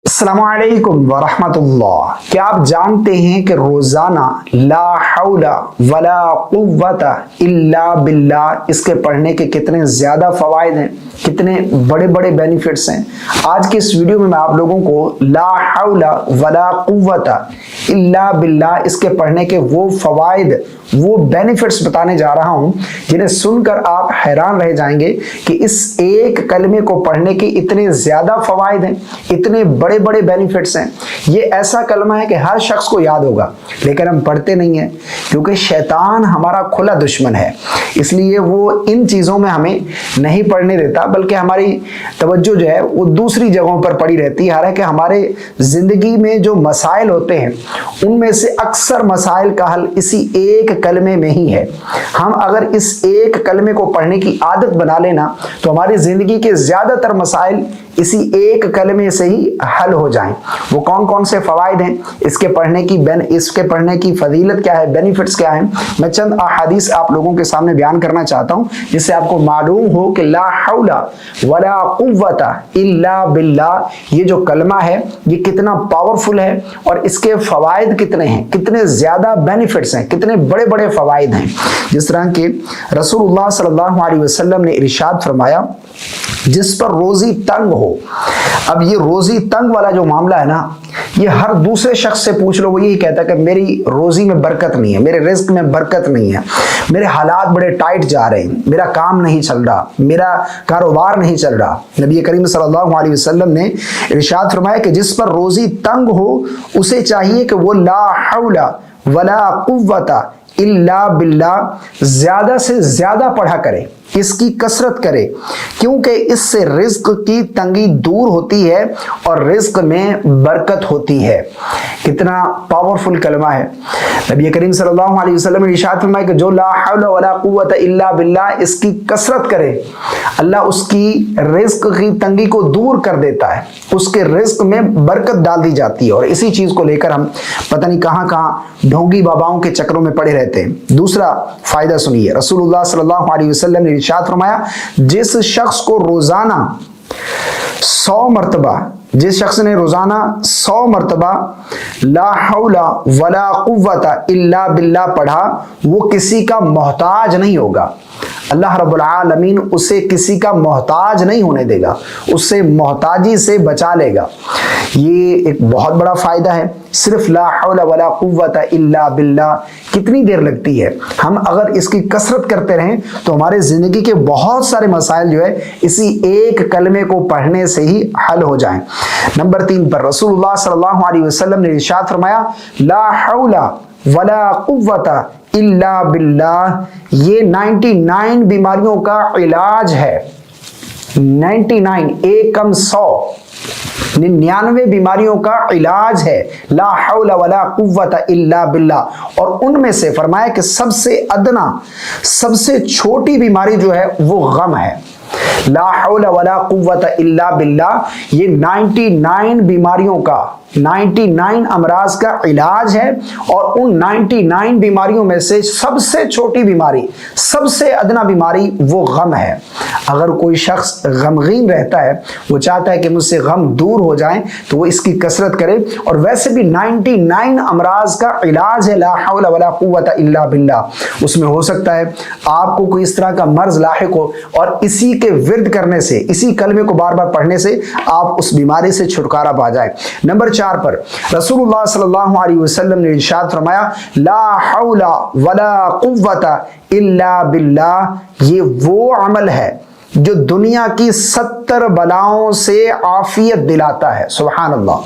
अस्सलामु अलैकुम वरहमतुल्लाह। क्या आप जानते हैं कि रोजाना ला हौला वला कुव्वता इल्ला बिल्लाह इसके पढ़ने के कितने ज्यादा फवायद हैं, कितने बड़े बड़े बेनिफिट्स हैं। आज की इस वीडियो में मैं आप लोगों को ला हौला वला कुव्वता इल्ला बिल्लाह इसके पढ़ने के वो फवायद, वो बेनिफिट्स बताने जा रहा हूं जिन्हें सुनकर आप हैरान रह जाएंगे कि इस एक कलमे को पढ़ने के इतने ज्यादा फवायद हैं, इतने बड़े बड़े बेनिफिट्स हैं। ये ऐसा कलमा है कि हर शख्स को याद होगा, लेकिन हम पढ़ते नहीं हैं क्योंकि शैतान हमारा खुला दुश्मन है। इसलिए वो इन चीजों में हमें नहीं पढ़ने देता, बल्कि हमारी तवज्जो जो है वो दूसरी जगहों पर पड़ी रहती है। हालांकि हमारे जिंदगी में जो मसाइल होते हैं उनमें से अक्सर मसाइल का हल इसी एक कलमे में ही है। हम अगर इस एक कलमे को पढ़ने की आदत बना लेना तो हमारी जिंदगी के ज्यादातर मसाइल इसी एक कलमे से ही हल हो जाएं। वो कौन कौन से फवायद हैं, इसके पढ़ने की फजीलत क्या है, बेनिफिट्स क्या हैं, मैं चंद अहादीस आप लोगों के सामने बयान करना चाहता हूं जिससे आपको मालूम हो कि ला हौला वला कुव्वता इल्ला बिल्लाह ये जो कलमा है ये कितना पावरफुल है और इसके फवायद कितने हैं, कितने ज्यादा बेनिफिट्स हैं, कितने बड़े बड़े फवायद हैं। जिस तरह के रसूलुल्लाह सल्लल्लाहु अलैहि वसल्लम ने इरशाद फरमाया, जिस पर रोजी तंग हो। अब ये रोजी तंग वाला जो मामला है ना, ये हर दूसरे शख्स से पूछ लो, वो यही कहता है कि मेरी रोजी में बरकत नहीं है, मेरे रिस्क में बरकत नहीं है, मेरे हालात बड़े टाइट जा रहे हैं, मेरा काम नहीं चल रहा, मेरा कारोबार नहीं चल रहा। नबी करीम सल्लल्लाहु अलैहि वसल्लम ने इरशाद फरमाया कि जिस पर रोजी तंग हो उसे चाहिए कि वो ला हौला वला कुव्वता इल्ला बिल्लाह ज्यादा से ज्यादा पढ़ा करे, इसकी कसरत करे, क्योंकि इससे रिज्क की तंगी दूर होती है और रिज्क में बरकत होती है। कितना पावरफुल कलमा है। नबी करीम सल्लल्लाहु अलैहि वसल्लम ने इरशाद फरमाया कि जो ला हौला वला कुव्वता इल्ला बिल्लाह इसकी कसरत करे, अल्लाह उसकी रिज्क की तंगी को दूर कर देता है, उसके रिज्क में बरकत डाल दी जाती है। और इसी चीज को लेकर हम पता नहीं कहां कहां ढोंगी बाबाओं के चक्रों में पड़े रहते हैं। दूसरा फायदा सुनिए, रसूलुल्लाह सल्लल्लाहु अलैहि वसल्लम ने इरशाद फरमाया, जिस शख्स को रोजाना 100 मरतबा, जिस शख्स ने रोजाना 100 मरतबा ला हौला वला कुव्वता इल्ला बिल्लाह पढ़ा, वो किसी का मोहताज नहीं होगा। अल्लाह रब्बुल आलमीन उसे किसी का मोहताज नहीं होने देगा, उससे मोहताजी से बचा लेगा। ये एक बहुत बड़ा फायदा है। सिर्फ ला हौला वला कुव्वता इल्ला बिल्लाह कितनी देर लगती है, हम अगर इसकी कसरत करते रहें तो हमारे जिंदगी के बहुत सारे मसाइल जो है इसी एक कलमे को पढ़ने से ही हल हो जाएं। नंबर 3 पर रसूलुल्लाह सल्लल्लाहु अलैहि वसल्लम ने इरशाद फरमाया, ला हौला वला कुव्वता इल्ला बिल्लाह ये 99 बीमारियों का इलाज है। 99 एक कम 100 99 बीमारियों का इलाज है ला हौला वला कुव्वता इल्ला बिल्लाह। और उनमें से फरमाया कि सबसे अदना, सबसे छोटी बीमारी जो है वो गम है। ला हौला वला कुव्वता इल्ला बिल्लाह ये 99 बीमारियों का, 99 अमराज का इलाज है। और उन 99 बीमारियों में से सबसे छोटी बीमारी, सबसे अदना बीमारी वो गम है। अगर कोई शख्स गमगीन रहता है, वो चाहता है कि मुझसे गम दूर हो जाए, तो वो इसकी कसरत करे। और वैसे भी 99 अमराज का इलाज है ला हौला वला कुव्वता इल्ला बिल्लाह। उसमें हो सकता है आपको कोई इस तरह का मर्ज लाहिक हो और इसी के विर्द करने से, इसी कलमे को बार बार पढ़ने से आप उस बीमारी से छुटकारा पा जाए। नंबर 4 पर रसूलुल्लाह सल्लल्लाहु अलैहि वसल्लम ने इरशाद फरमाया, ला हौला वला कुव्वता इल्ला बिल्लाह ये वो अमल है जो दुनिया की 70 बलाओं से आफियत दिलाता है। सुभान अल्लाह,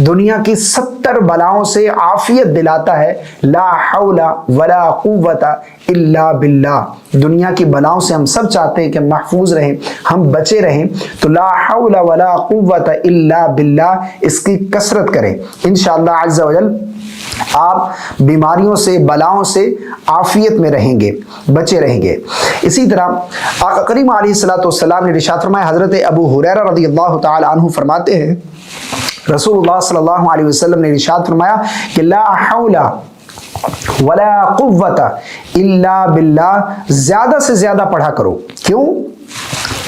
दुनिया की 70 बलाओं से आफियत दिलाता है ला हौला वला कुव्वता इल्ला बिल्लाह। दुनिया की बलाओं से हम सब चाहते हैं कि महफूज रहें, हम बचे रहें, तो ला हौला वला कुव्वता इल्ला बिल्लाह इसकी कसरत करें। इंशाअल्लाह अज़्ज़ा वजल आप बीमारियों से, बलाओं से आफियत में रहेंगे, बचे रहेंगे। इसी तरह आका करीम अलैहिस्सलातु वस्सलाम ने इरशाद फरमाया, हजरत अबू हुरैरा रज़ियल्लाहु ताला अन्हु फरमाते हैं, रसूलुल्लाह सल्लल्लाहु अलैहि वसल्लम ने इरशाद फरमाया कि ला हौला वला कुव्वता इल्ला बिल्लाह ज्यादा से ज्यादा पढ़ा करो। क्यों?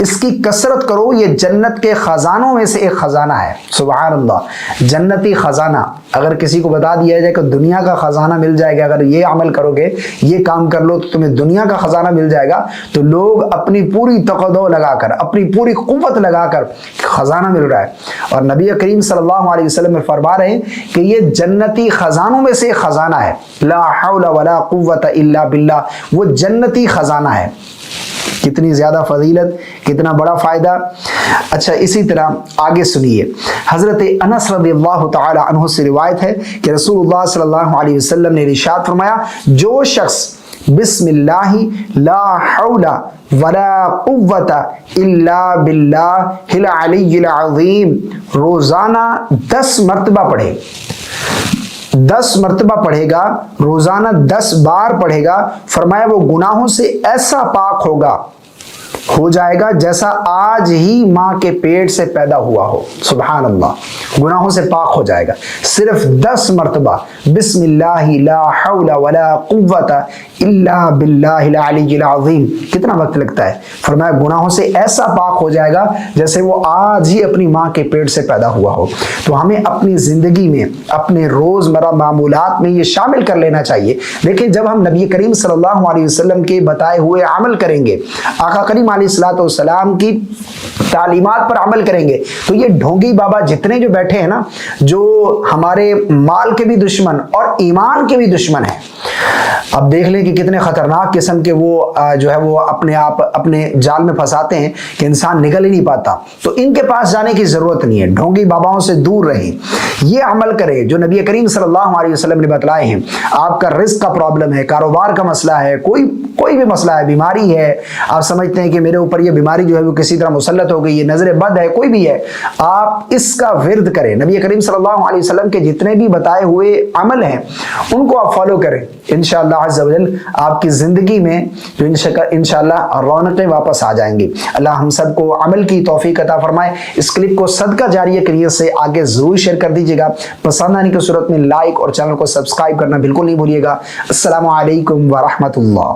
اس کی کثرت کرو، یہ جنت کے خزانوں میں سے ایک خزانہ ہے۔ سبحان اللہ، جنتی خزانہ اگر کسی کو بتا دیا جائے کہ دنیا کا خزانہ مل جائے گا، اگر یہ عمل کرو گے، یہ کام کر لو تو تمہیں دنیا کا خزانہ مل جائے گا، تو لوگ اپنی پوری تقدو لگا کر، اپنی پوری قوت لگا کر خزانہ مل رہا ہے۔ اور نبی کریم صلی اللہ علیہ وسلم فرما رہے ہیں کہ یہ جنتی خزانوں میں سے ایک خزانہ ہے، لا حول ولا قوت الا باللہ، وہ جنتی خزانہ ہے۔ کتنی زیادہ فضیلت، کتنا بڑا فائدہ۔ اچھا، اسی طرح آگے سنیے، حضرت انس رضی اللہ تعالی عنہ سے روایت ہے کہ رسول اللہ صلی اللہ علیہ وسلم نے ارشاد فرمایا، جو شخص بسم اللہ لا حول ولا قوت الا باللہ العلی العظیم روزانہ 10 مرتبہ پڑھے، 10 مرتبہ پڑھے گا، روزانہ 10 بار پڑھے گا، فرمایا وہ گناہوں سے ایسا پاک ہو جائے گا جیسا آج ہی ماں کے پیٹ سے پیدا ہوا ہو۔ سبحان اللہ، گناہوں سے پاک ہو جائے گا، صرف 10 مرتبہ بسم اللہ لا حول ولا قوت الا باللہ العلی العظیم۔ کتنا وقت لگتا ہے؟ فرمایا گناہوں سے ایسا پاک ہو جائے گا جیسے وہ آج ہی اپنی ماں کے پیٹ سے پیدا ہوا ہو۔ تو ہمیں اپنی زندگی میں، اپنے روزمرہ معمولات میں یہ شامل کر لینا چاہیے۔ دیکھیں، جب ہم نبی کریم صلی اللہ علیہ وسلم کے بتائے ہوئے عمل کریں گے، آقا کریم علیہ الصلوۃ والسلام کی تعلیمات پر عمل کریں گے، تو یہ ڈھونگی بابا جتنے جو بیٹھے ہیں نا، جو ہمارے مال کے بھی دشمن اور ایمان کے بھی دشمن ہیں، اب دیکھ لیں کہ کتنے خطرناک قسم کے وہ جو ہے وہ اپنے آپ اپنے جال میں پھنساتے ہیں کہ انسان نکل ہی نہیں پاتا۔ تو ان کے پاس جانے کی ضرورت نہیں ہے، ڈھونگی باباؤں سے دور رہیں، یہ عمل کریں جو نبی کریم صلی اللہ علیہ وسلم نے بتلائے ہیں۔ آپ کا رزق کا پرابلم ہے، کاروبار کا مسئلہ ہے، کوئی بھی مسئلہ ہے، بیماری ہے، آپ سمجھتے ہیں کہ میرے اوپر یہ بیماری جو ہے وہ کسی طرح مسلط ہو گئی ہے، نظر بد ہے، کوئی بھی ہے، آپ اس کا ورد کریں۔ نبی کریم صلی اللہ علیہ وسلم کے جتنے بھی بتائے ہوئے عمل ہیں ان کو آپ فالو کریں، انشاءاللہ عز و جل آپ کی زندگی میں جو انشاءاللہ رونقیں واپس آ جائیں گی۔ اللہ ہم سب کو عمل کی توفیق عطا فرمائے۔ اس کلپ کو صدقہ جاریہ کے نیت سے آگے ضرور شیئر کر دیجیے گا، پسند آنے کی صورت میں لائک اور چینل کو سبسکرائب کرنا بالکل نہیں بھولیے گا۔ السلام علیکم ورحمۃ اللہ۔